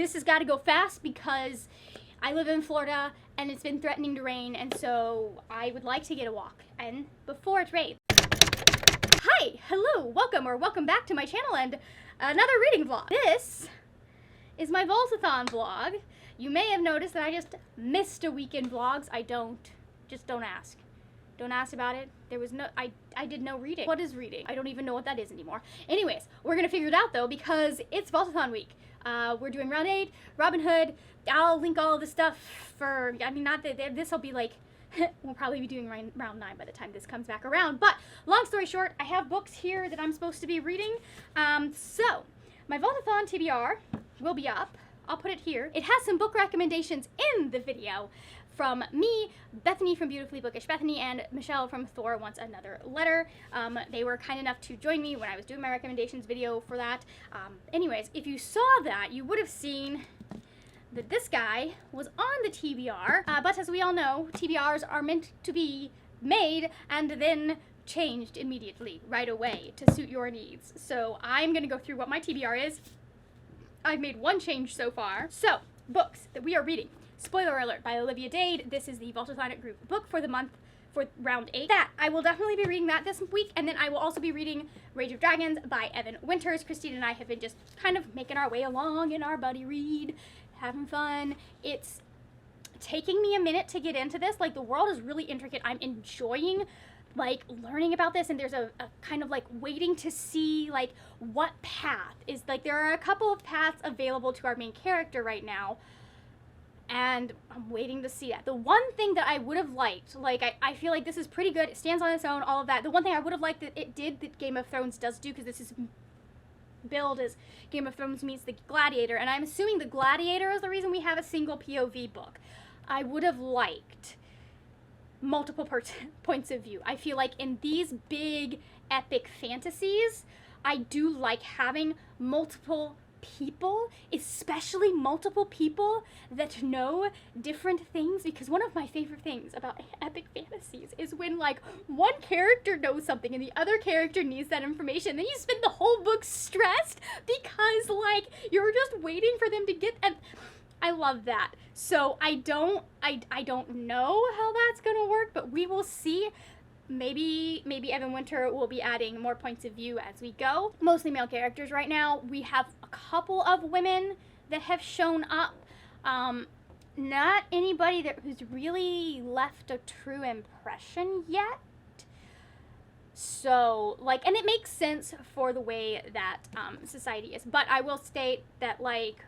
this has got to go fast because I live in Florida and it's been threatening to rain, and so I would like to get a walk and before it rains. Hi, hello, welcome back to my channel and another reading vlog. This is my Vaultathon vlog. You may have noticed that I just missed a week in vlogs. Just don't ask. Don't ask about it. There was no, I did no reading. What is reading? I don't even know what that is anymore. Anyways, we're gonna figure it out though because it's Vaultathon week. We're doing round 8, Robin Hood. I'll link all of the stuff for, I mean, not that this will be like, we'll probably be doing round 9 by the time this comes back around. But long story short, I have books here that I'm supposed to be reading. So my Vaultathon TBR will be up. I'll put it here. It has some book recommendations in the video from me, Bethany from Beautifully Bookish Bethany, and Michelle from Thor Wants Another Letter. They were kind enough to join me when I was doing my recommendations video for that. Anyways, if you saw that, you would have seen that this guy was on the TBR, but as we all know, TBRs are meant to be made and then changed immediately, right away, to suit your needs. So I'm gonna go through what my TBR is. I've made one change so far. So, books that we are reading. Spoiler alert, by Olivia Dade. This is the Vaultathon group book for the month, for round 8. That, I will definitely be reading that this week, and then I will also be reading Rage of Dragons by Evan Winters. Christine and I have been just kind of making our way along in our buddy read, having fun. It's taking me a minute to get into this. Like, the world is really intricate. I'm enjoying like learning about this, and there's a kind of like waiting to see like what path is, like there are a couple of paths available to our main character right now, and I'm waiting to see that. The one thing that I would have liked, like I feel like this is pretty good, it stands on its own, all of that. The one thing I would have liked that it did, that Game of Thrones does do, because this is billed as Game of Thrones meets the Gladiator, and I'm assuming the Gladiator is the reason we have a single POV book. I would have liked multiple points of view. I feel like in these big epic fantasies, I do like having multiple people, especially multiple people that know different things, because one of my favorite things about epic fantasies is when like one character knows something and the other character needs that information, then you spend the whole book stressed because like you're just waiting for them to get, and I love that. So I don't know how that's gonna work, but we will see. Maybe Evan Winter will be adding more points of view as we go. Mostly male characters right now. We have a couple of women that have shown up. Not anybody who's really left a true impression yet. So, like, and it makes sense for the way that society is. But I will state that, like,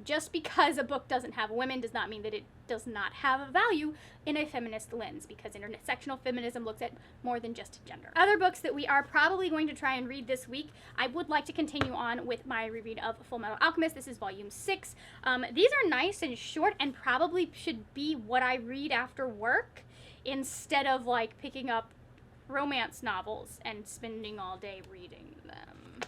just because a book doesn't have women does not mean that it does not have a value in a feminist lens, because intersectional feminism looks at more than just gender. Other books that we are probably going to try and read this week, I would like to continue on with my reread of Full Metal Alchemist. This is volume 6. These are nice and short and probably should be what I read after work instead of like picking up romance novels and spending all day reading them,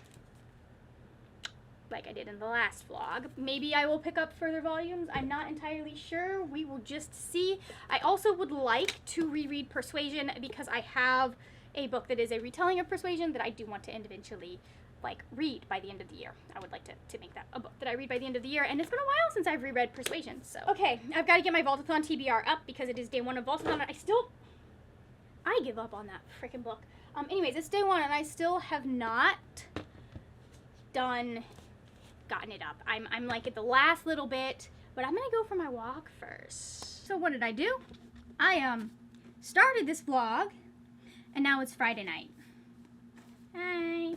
like I did in the last vlog. Maybe I will pick up further volumes. I'm not entirely sure. We will just see. I also would like to reread Persuasion because I have a book that is a retelling of Persuasion that I do want to eventually like read by the end of the year. I would like to make that a book that I read by the end of the year, and it's been a while since I've reread Persuasion. So okay, I've got to get my Vaultathon TBR up because it is day 1 of Vaultathon. I give up on that freaking book. Anyways, it's day 1 and I still have not gotten it up. I'm like at the last little bit, but I'm gonna go for my walk first. So what did I do? I started this vlog and now it's Friday night. Hi.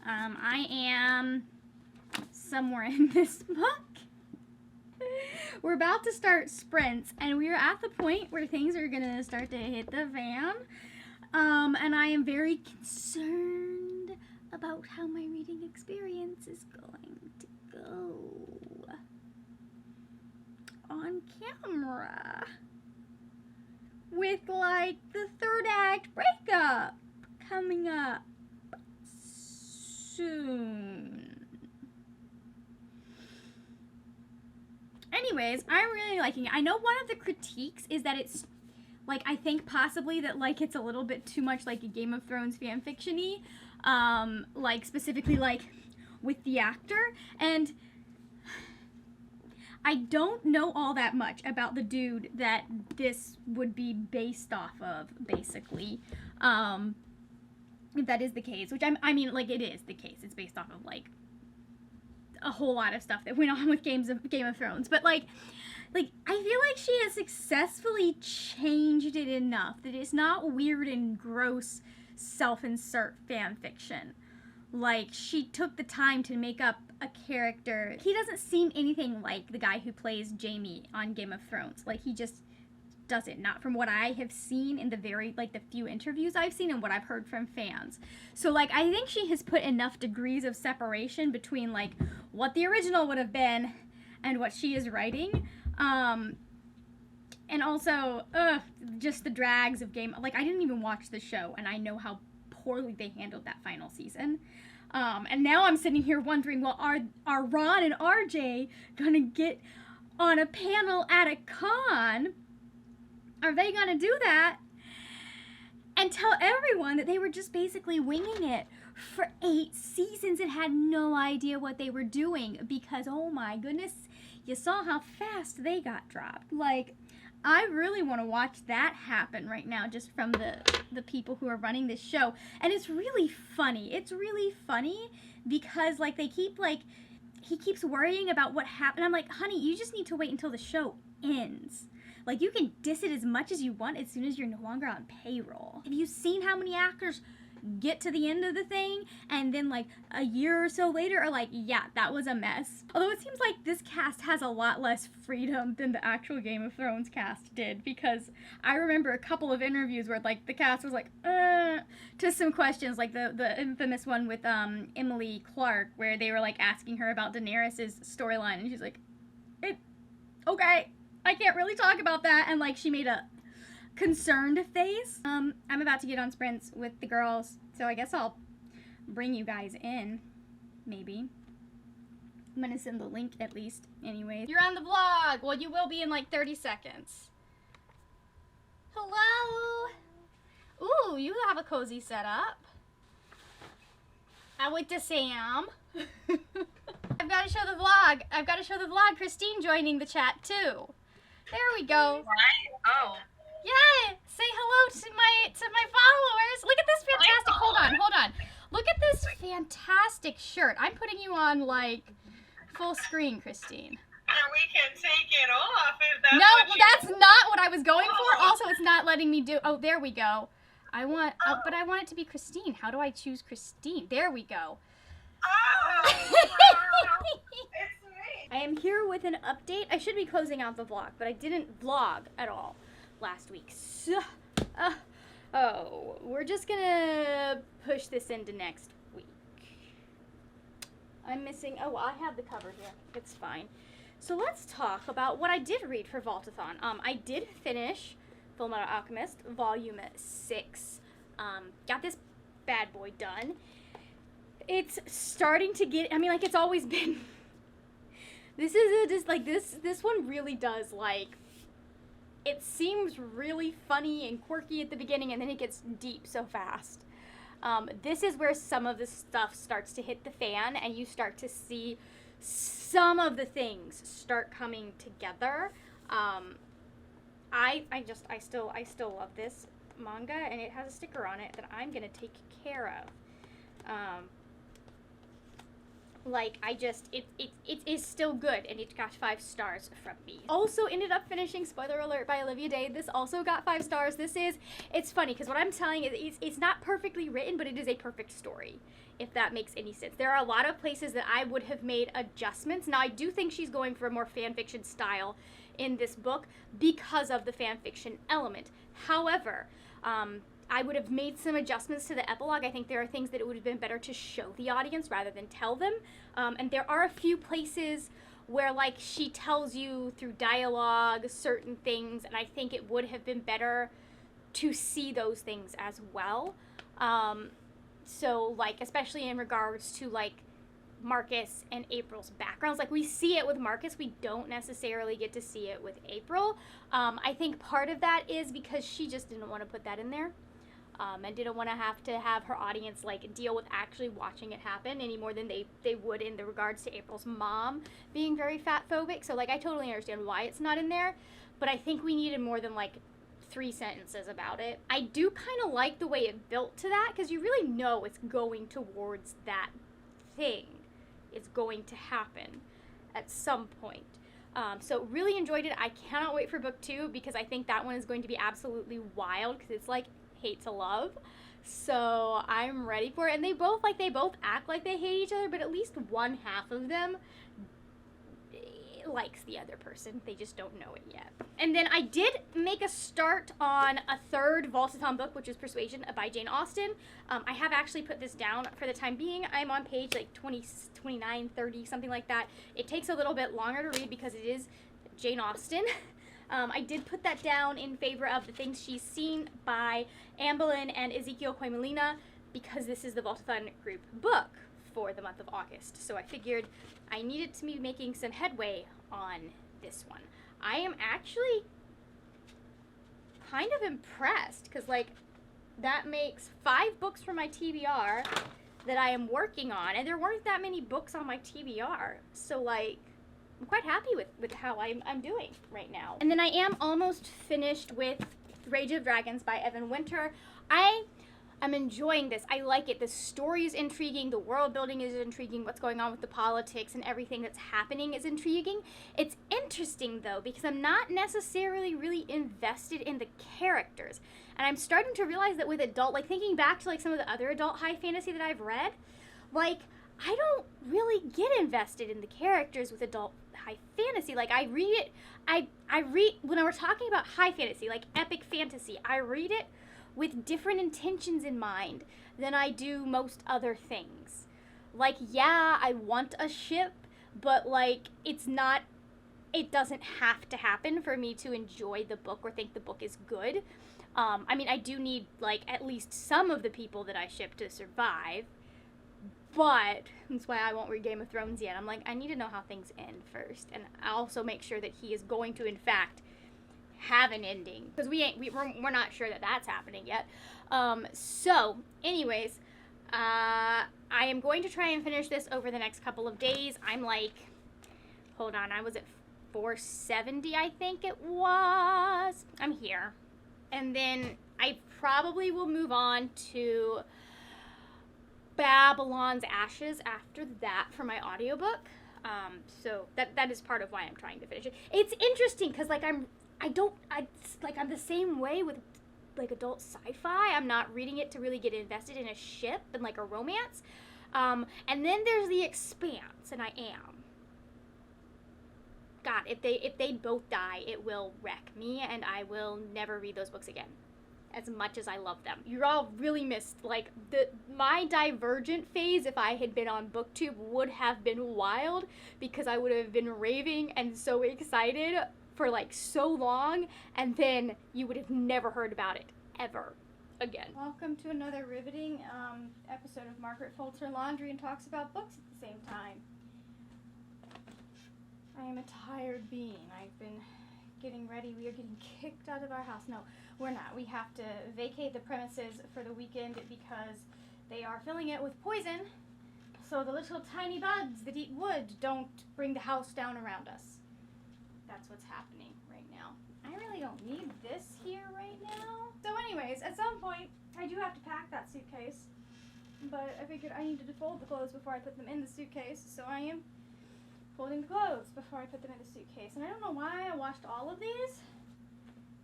I am somewhere in this book. We're about to start sprints and we are at the point where things are gonna start to hit the fan. And I am very concerned about how my reading experience is going to go on camera with like the 3rd act breakup coming up soon. Anyways, I'm really liking it. I know one of the critiques is that it's like, I think possibly that like it's a little bit too much like a Game of Thrones fanfiction-y. Like specifically like with the actor, and I don't know all that much about the dude that this would be based off of, basically. If that is the case, which I mean, like, it is the case. It's based off of, like, a whole lot of stuff that went on with Game of Thrones. But, like, I feel like she has successfully changed it enough that it's not weird and gross self-insert fan fiction. Like, she took the time to make up a character. He doesn't seem anything like the guy who plays Jaime on Game of Thrones. Like, he just doesn't. Not from what I have seen in the the few interviews I've seen and what I've heard from fans. So, like, I think she has put enough degrees of separation between, like, what the original would have been and what she is writing. And also, just the drags of Game... Like, I didn't even watch the show, and I know how poorly they handled that final season. And now I'm sitting here wondering, well, are Ron and RJ gonna get on a panel at a con? Are they gonna do that? And tell everyone that they were just basically winging it for 8 seasons and had no idea what they were doing because, oh my goodness, you saw how fast they got dropped. Like, I really want to watch that happen right now just from the people who are running this show. And it's really funny. It's really funny because, like, they keep, like, he keeps worrying about what happened. I'm like, honey, you just need to wait until the show ends. Like, you can diss it as much as you want as soon as you're no longer on payroll. Have you seen how many actors get to the end of the thing and then, like, a year or so later are like, yeah, that was a mess? Although it seems like this cast has a lot less freedom than the actual Game of Thrones cast did, because I remember a couple of interviews where, like, the cast was like, to some questions, like the infamous one with Emily Clark, where they were, like, asking her about Daenerys' storyline, and she's like, okay, I can't really talk about that, and, like, she made a concerned face. I'm about to get on sprints with the girls, so I guess I'll bring you guys in, maybe. I'm gonna send the link at least, anyways. You're on the vlog! Well, you will be in like 30 seconds. Hello! Ooh, you have a cozy setup. I went to Sam. I've got to show the vlog. I've got to show the vlog. Christine joining the chat too. There we go. Oh. Yeah, say hello to my followers. Look at this fantastic, hold on. Look at this fantastic shirt. I'm putting you on, like, full screen, Christine. And we can take it off if that's that's not what I was going for. Also, it's not letting me do, oh, there we go. But I want it to be Christine. How do I choose Christine? There we go. Oh, it's me. I am here with an update. I should be closing out the vlog, but I didn't vlog at all last week. So, we're just gonna push this into next week. I'm missing, I have the cover here. It's fine. So let's talk about what I did read for Vaultathon. I did finish Fullmetal Alchemist Volume 6. Got this bad boy done. It's starting to get, I mean, like, it's always been, this one really does, like, it seems really funny and quirky at the beginning, and then it gets deep so fast. This is where some of the stuff starts to hit the fan, and you start to see some of the things start coming together. I still love this manga, and it has a sticker on it that I'm gonna take care of. It is still good, and it got 5 stars from me. Also ended up finishing, spoiler alert, by Olivia Day. This also got 5 stars. It's funny, because what I'm telling you is it's not perfectly written, but it is a perfect story, if that makes any sense. There are a lot of places that I would have made adjustments. Now, I do think she's going for a more fanfiction style in this book because of the fanfiction element. However, I would have made some adjustments to the epilogue. I think there are things that it would have been better to show the audience rather than tell them. And there are a few places where, like, she tells you through dialogue certain things, and I think it would have been better to see those things as well. So, like, especially in regards to, like, Marcus and April's backgrounds. Like, we see it with Marcus, we don't necessarily get to see it with April. I think part of that is because she just didn't want to put that in there. and didn't want to have her audience like deal with actually watching it happen any more than they would in the regards to April's mom being very fat phobic. So like I totally understand why it's not in there, but I think we needed more than like 3 sentences about it. I do kind of like the way it built to that, because you really know it's going towards that thing. It's going to happen at some point. So really enjoyed it. I cannot wait for book 2, because I think that one is going to be absolutely wild, because it's like hate to love. So I'm ready for it. And they both act like they hate each other, but at least one half of them likes the other person. They just don't know it yet. And then I did make a start on a third Vaultathon book, which is Persuasion by Jane Austen. I have actually put this down for the time being. I'm on page like 20, 29, 30, something like that. It takes a little bit longer to read because it is Jane Austen. I did put that down in favor of The Things She's Seen by Anne Boleyn and Ezekiel Quaymolina, because this is the Vaultathon group book for the month of August. So I figured I needed to be making some headway on this one. I am actually kind of impressed, because like that makes 5 books for my TBR that I am working on, and there weren't that many books on my TBR. So like I'm quite happy with how I'm doing right now. And then I am almost finished with Rage of Dragons by Evan Winter. I'm enjoying this. I like it. The story is intriguing. The world building is intriguing. What's going on with the politics and everything that's happening is intriguing. It's interesting, though, because I'm not necessarily really invested in the characters. And I'm starting to realize that with like thinking back to like some of the other adult high fantasy that I've read, like I don't really get invested in the characters with adult high fantasy. Like I read it, I read, when we're talking about high fantasy, like epic fantasy, I read it with different intentions in mind than I do most other things. Like, yeah, I want a ship, but like it doesn't have to happen for me to enjoy the book or think the book is good. I mean, I do need like at least some of the people that I ship to survive, but that's why I won't read Game of Thrones yet. I'm like, I need to know how things end first, and I also make sure that he is going to, in fact, have an ending, because we're not sure that that's happening yet. So anyways, I am going to try and finish this over the next couple of days. I'm like, hold on, I was at 470, I think it was. I'm here. And then I probably will move on to Babylon's Ashes after that for my audiobook. So that is part of why I'm trying to finish it. It's interesting because like I'm the same way with like adult sci-fi. I'm not reading it to really get invested in a ship and like a romance. And then there's The Expanse, and I am. God, if they both die, it will wreck me, and I will never read those books again, as much as I love them. You all really missed, like, my Divergent phase, if I had been on booktube, would have been wild, because I would have been raving and so excited for, like, so long, and then you would have never heard about it, ever again. Welcome to another riveting episode of Margaret folds her laundry and talks about books at the same time. I am a tired being. I've been getting ready. We are getting kicked out of our house. No, we're not. We have to vacate the premises for the weekend because they are filling it with poison, so the little tiny bugs that eat wood don't bring the house down around us. That's what's happening right now. I really don't need this here right now. So anyways, at some point, I do have to pack that suitcase, but I figured I needed to fold the clothes before I put them in the suitcase, so I am folding the clothes before I put them in the suitcase. And I don't know why I washed all of these,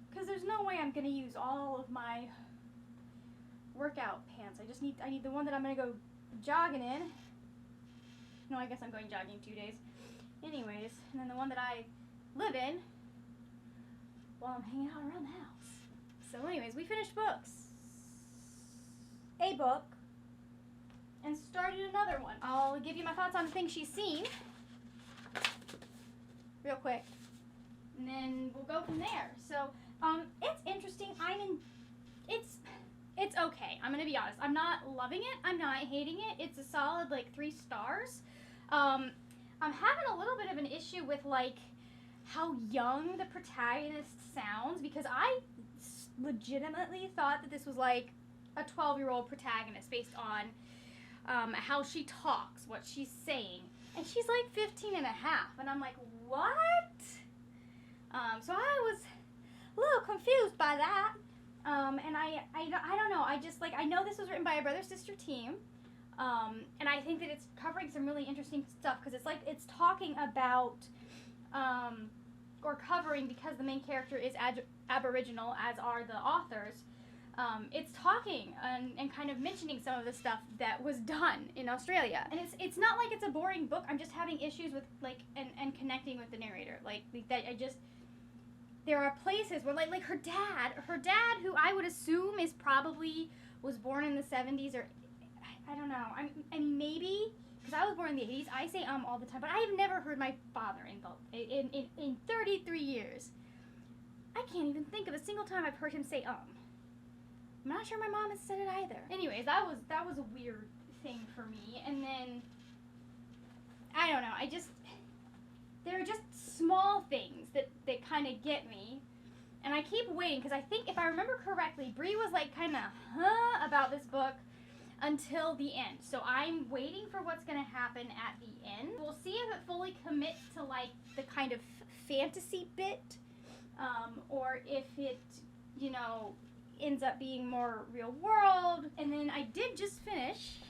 because there's no way I'm going to use all of my workout pants. I need the one that I'm going to go jogging in. No, I guess I'm going jogging 2 days. Anyways, and then the one that I live in while I'm hanging out around the house. So anyways, we finished books. A book. And started another one. I'll give you my thoughts on The Things She's Seen real quick, and then we'll go from there. So, it's interesting. It's okay. I'm gonna be honest. I'm not loving it. I'm not hating it. It's a solid, like, 3 stars. I'm having a little bit of an issue with, like, how young the protagonist sounds, because I legitimately thought that this was, like, a 12-year-old protagonist based on how she talks, what she's saying. And she's like 15 and a half. And I'm like, what? So I was a little confused by that. And I don't know. I just, like, I know this was written by a brother-sister team. And I think that it's covering some really interesting stuff because it's like, it's talking about, or covering, because the main character is Aboriginal, as are the authors. It's talking and kind of mentioning some of the stuff that was done in Australia. And it's not like it's a boring book. I'm just having issues with, like, and connecting with the narrator. Like that, there are places where, like her dad, who I would assume is probably was born in the 70s, or I don't know. And maybe, because I was born in the 80s, I say all the time, but I have never heard my father in 33 years. I can't even think of a single time I've heard him say I'm not sure my mom has said it either. Anyways, that was a weird thing for me. And then, I don't know, there are just small things that kind of get me. And I keep waiting, because I think, if I remember correctly, Bree was like kind of, about this book until the end. So I'm waiting for what's going to happen at the end. We'll see if it fully commits to, like, the kind of fantasy bit, or if it, you know, ends up being more real world. And then I did just finish.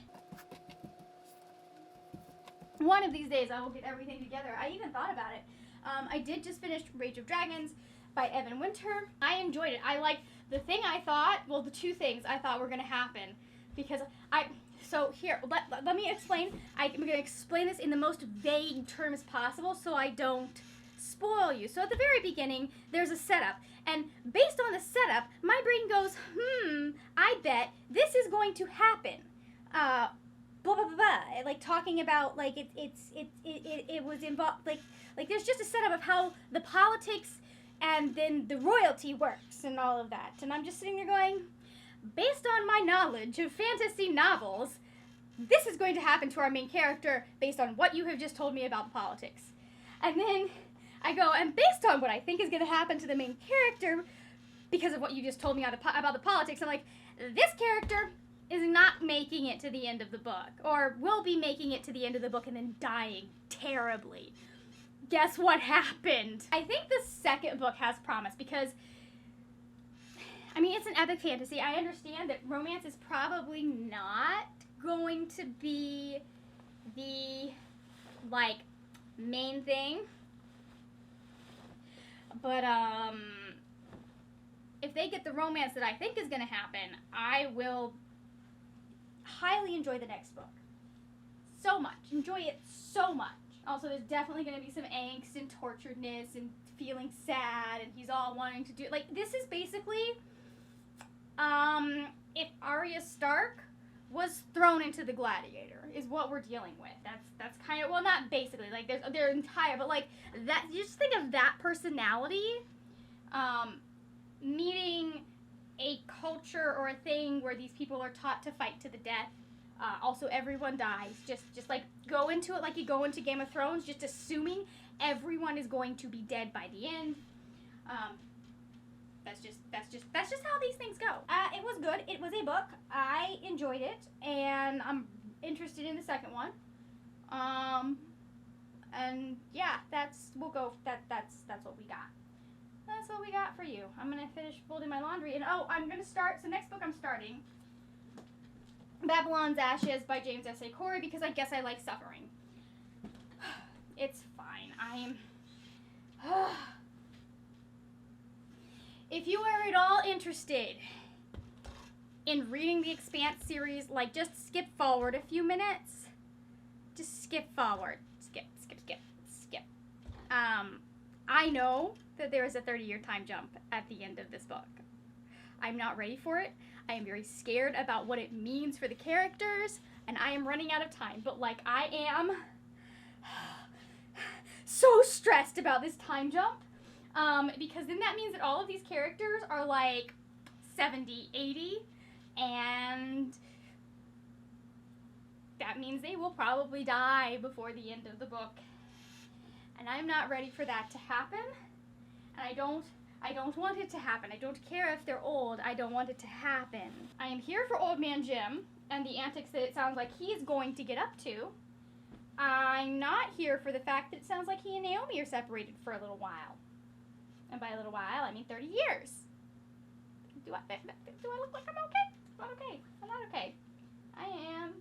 One of these days I will get everything together. I even thought about it. I did just finish Rage of Dragons by Evan Winter. I enjoyed it. I like the two things I thought were going to happen, because so here, let me explain. I'm going to explain this in the most vague terms possible so I don't spoil you. So at the very beginning, there's a setup, and based on the setup, my brain goes, I bet this is going to happen. Blah blah blah blah. Like talking about, like, it was involved, like there's just a setup of how the politics and then the royalty works and all of that. And I'm just sitting there going, based on my knowledge of fantasy novels, this is going to happen to our main character based on what you have just told me about the politics. And then I go, and based on what I think is going to happen to the main character because of what you just told me about the politics, I'm like, this character is not making it to the end of the book, or will be making it to the end of the book and then dying terribly. Guess what happened? I think the second book has promise, because, I mean, it's an epic fantasy. I understand that romance is probably not going to be the, like, main thing. But, if they get the romance that I think is going to happen, I will highly enjoy the next book. So much. Enjoy it so much. Also, there's definitely going to be some angst and torturedness and feeling sad, and he's all wanting to do, like, this is basically, if Arya Stark was thrown into the Gladiator, is what we're dealing with. That's kind of, well, not basically, like, they're entire, but, like, that, you just think of that personality, meeting a culture or a thing where these people are taught to fight to the death. Also, everyone dies. Just like, go into it like you go into Game of Thrones, just assuming everyone is going to be dead by the end. That's just how these things go. It was good. It was a book. I enjoyed it, and I'm interested in the second one. And yeah, that's what we got. That's what we got for you. I'm gonna finish folding my laundry, and I'm gonna start. So next book I'm starting, Babylon's Ashes by James S.A. Corey, because I guess I like suffering. It's fine. If you are at all interested in reading the Expanse series, like, just skip forward a few minutes. Just skip forward. Skip. I know that there is a 30-year time jump at the end of this book. I'm not ready for it. I am very scared about what it means for the characters, and I am running out of time. But, like, I am so stressed about this time jump, because then that means that all of these characters are, like, 70, 80, and that means they will probably die before the end of the book. And I'm not ready for that to happen. And I don't want it to happen. I don't care if they're old. I don't want it to happen. I am here for Old Man Jim and the antics that it sounds like he's going to get up to. I'm not here for the fact that it sounds like he and Naomi are separated for a little while. And by a little while, I mean 30 years. Do I look like I'm okay? I'm not okay. I'm not okay. I am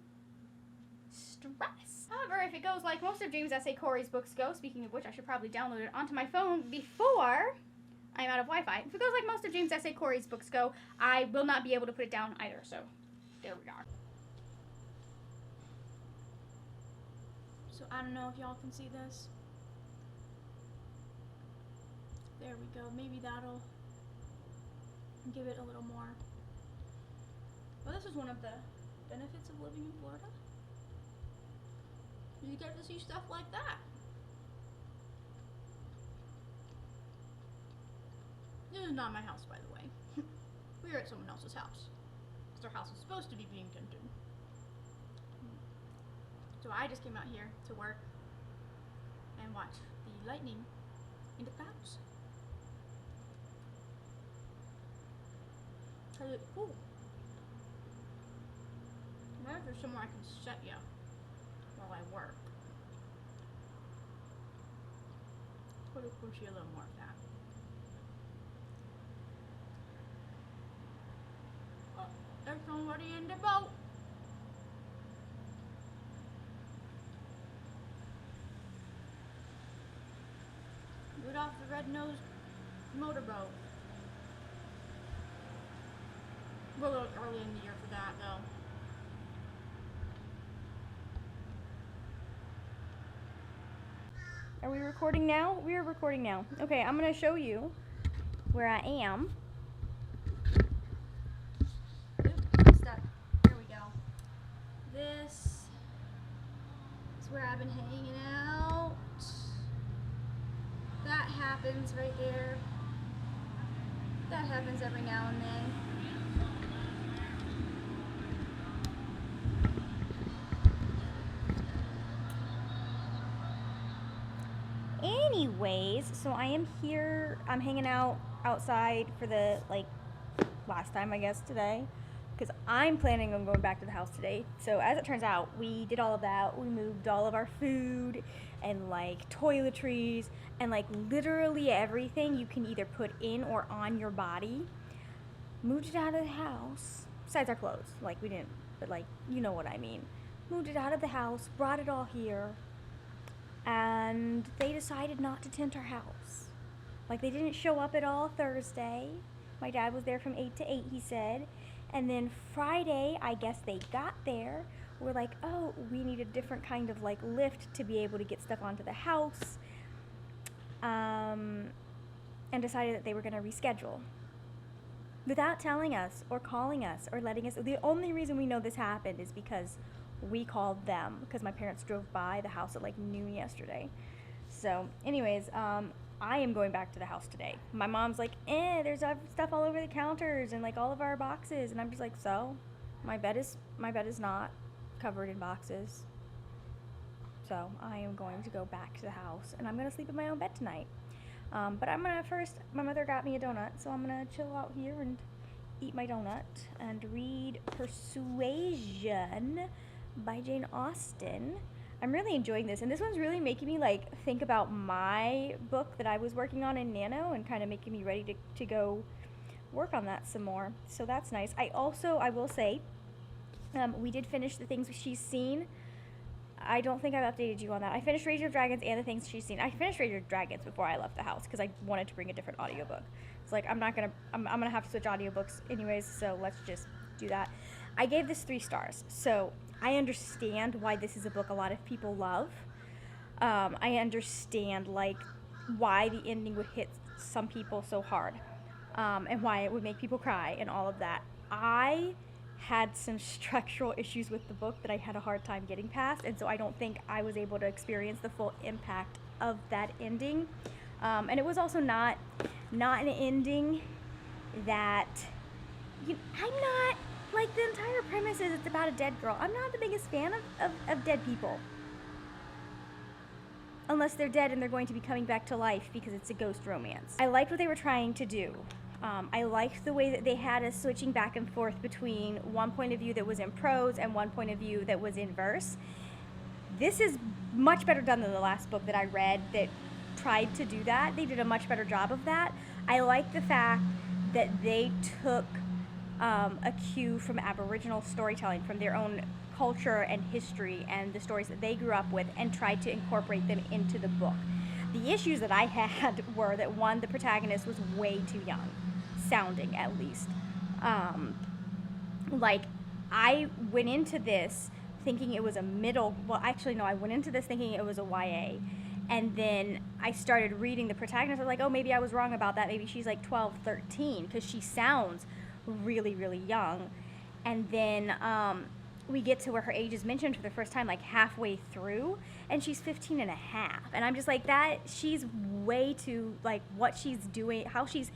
stressed. However, if it goes like most of James S.A. Corey's books go, speaking of which, I should probably download it onto my phone before I'm out of Wi-Fi. If it goes like most of James S.A. Corey's books go, I will not be able to put it down either, so there we are. So I don't know if y'all can see this. There we go. Maybe that'll give it a little more. Well, this is one of the benefits of living in Florida. You get to see stuff like that. This is not my house, by the way. We're at someone else's house. Their house is supposed to be being tinted. So I just came out here to work and watch the lightning in the clouds. Ooh. I wonder if there's somewhere I can set you while I work. Put you a little more of that. Oh, there's somebody in the boat. Get off the red-nosed motorboat. We're a little early in the year for that, though. Are we recording now? We are recording now. Okay, I'm gonna show you where I am. Oops, stuck. There we go. This is where I've been hanging out. That happens right there. That happens every now and then. Anyways, so I am here, I'm hanging out outside for the, last time, I guess, today, because I'm planning on going back to the house today. So as it turns out, we did all of that. We moved all of our food and, toiletries and, literally everything you can either put in or on your body. Moved it out of the house, besides our clothes. We didn't, but, you know what I mean. Moved it out of the house, brought it all here. And they decided not to tint our house. They didn't show up at all Thursday. My dad was there from 8 to 8, he said. And then Friday, I guess they got there. We're like, oh, we need a different kind of lift to be able to get stuff onto the house. And decided that they were going to reschedule. Without telling us or calling us or letting us. The only reason we know this happened is because we called them, because my parents drove by the house at noon yesterday. So anyways, I am going back to the house today. My mom's like, there's stuff all over the counters and all of our boxes, and I'm just like, so my bed is not covered in boxes. So I am going to go back to the house, and I'm gonna sleep in my own bed tonight. But I'm gonna first, my mother got me a donut, so I'm gonna chill out here and eat my donut and read Persuasion by Jane Austen. I'm really enjoying this, and this one's really making me think about my book that I was working on in Nano and kind of making me ready to go work on that some more. So that's nice. I will say, we did finish the things she's seen. I don't think I've updated you on that. I finished Rage of Dragons and the things she's seen. I finished Rage of Dragons before I left the house because I wanted to bring a different audiobook. It's I'm gonna have to switch audiobooks anyways, so let's just do that. I gave this 3 stars, so I understand why this is a book a lot of people love. I understand why the ending would hit some people so hard, and why it would make people cry and all of that. I had some structural issues with the book that I had a hard time getting past, and so I don't think I was able to experience the full impact of that ending. And it was also not an ending that I'm not. The entire premise is it's about a dead girl. I'm not the biggest fan of dead people. unless they're dead and they're going to be coming back to life because it's a ghost romance. I liked what they were trying to do. I liked the way that they had us switching back and forth between one point of view that was in prose and one point of view that was in verse. This is much better done than the last book that I read that tried to do that. They did a much better job of that. I like the fact that they took a cue from Aboriginal storytelling, from their own culture and history and the stories that they grew up with, and tried to incorporate them into the book. The issues that I had were that, one, the protagonist was way too young, sounding at least. Like, I went into this thinking it was a I went into this thinking it was a YA. And then I started reading the protagonist. I was like, oh, maybe I was wrong about that. Maybe she's like 12, 13, because she sounds really, really young. And then we get to where her age is mentioned for the first time, like halfway through, and she's 15 and a half. And I'm just like, she's way too, like, what she's doing, how she's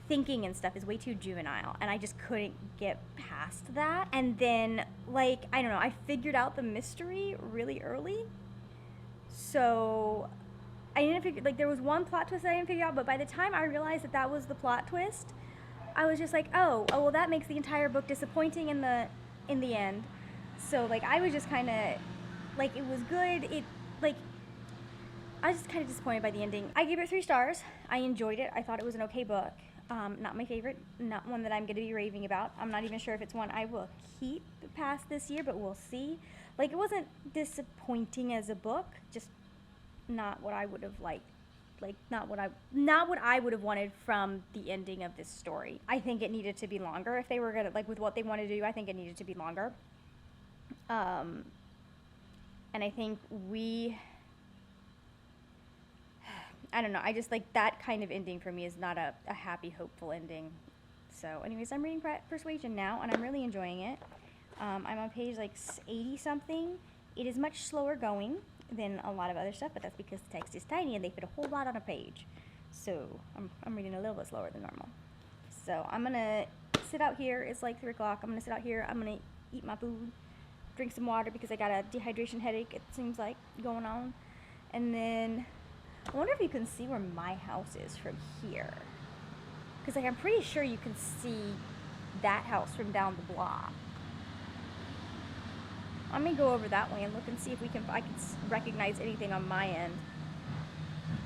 thinking and stuff is way too juvenile, and I just couldn't get past that. And then, like, I don't know, I figured out the mystery really early. So I didn't figure, like, there was one plot twist that I didn't figure out, but by the time I realized that that was the plot twist, I was just like, oh, well, that makes the entire book disappointing in the end. So, like, I was just kind of, like, it was good. I was just kind of disappointed by the ending. I gave it 3 stars. I enjoyed it. I thought it was an okay book. Not my favorite, not one that I'm going to be raving about. I'm not even sure if it's one I will keep past this year, but we'll see. Like, it wasn't disappointing as a book, just not what I would have liked. Like, not what I would have wanted from the ending of this story. I think it needed to be longer. If they were gonna, like, with what they wanted to do, I think it needed to be longer. And I think I don't know, I just, like, that kind of ending for me is not a happy, hopeful ending. So, anyways, I'm reading Persuasion now, and I'm really enjoying it. I'm on page, like, 80-something. It is much slower going than a lot of other stuff, but that's because the text is tiny and they fit a whole lot on a page. So, I'm reading a little bit slower than normal. So, I'm going to sit out here. It's like 3 o'clock. I'm going to sit out here. I'm going to eat my food, drink some water because I got a dehydration headache, it seems like, going on. And then I wonder if you can see where my house is from here. Because, like, I'm pretty sure you can see that house from down the block. Let me go over that way and look and see if I can recognize anything on my end.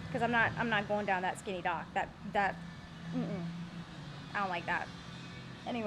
Because I'm not going down that skinny dock. I don't like that. Anyways,